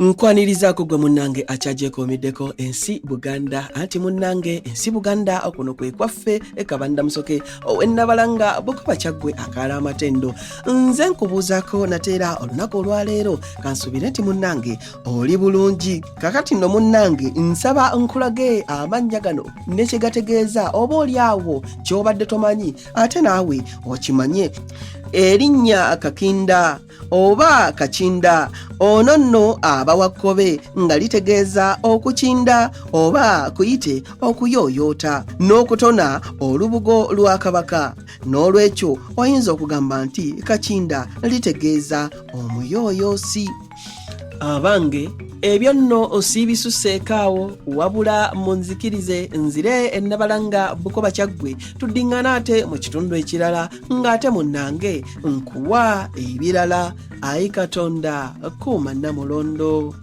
Nkwanirizaako gwe munnange akyajeekoomiddeko ensi Buganda anti munnange ensi Buganda okuno kwe kwaffe Kabanda Musoke ow'ennabalanga bukuba kyaggwe akaala amatendo. Nze nkubuuzaako nateera olunaku olwaleero kansuubire nti munnange oli bulungi. Kakati nno munnange nsaba nkulage amannya gano ne kye gategeeza oba oli awo ky'obadde tomanyi ate naawe okimanye. Erinnya Kakinda oba Kakinda ono nno aba Wakkobe nga litegeeza okukinda oba kuyite okuyooyoota n'okutona olubugo lwa Kabaka. N'olwekyo oyinza okugamba nti Kakinda litegeeza omuyooyoosi. Abange ebyo nno osiibisuseekaawo wabula munzikirize nzire ennabalanga bukoba kyaggwe tuddiŋŋana ate mu kitundu ekirala ng'ate munnange nkuwa ebirala. Ayi Katonda kuuma Namulondo.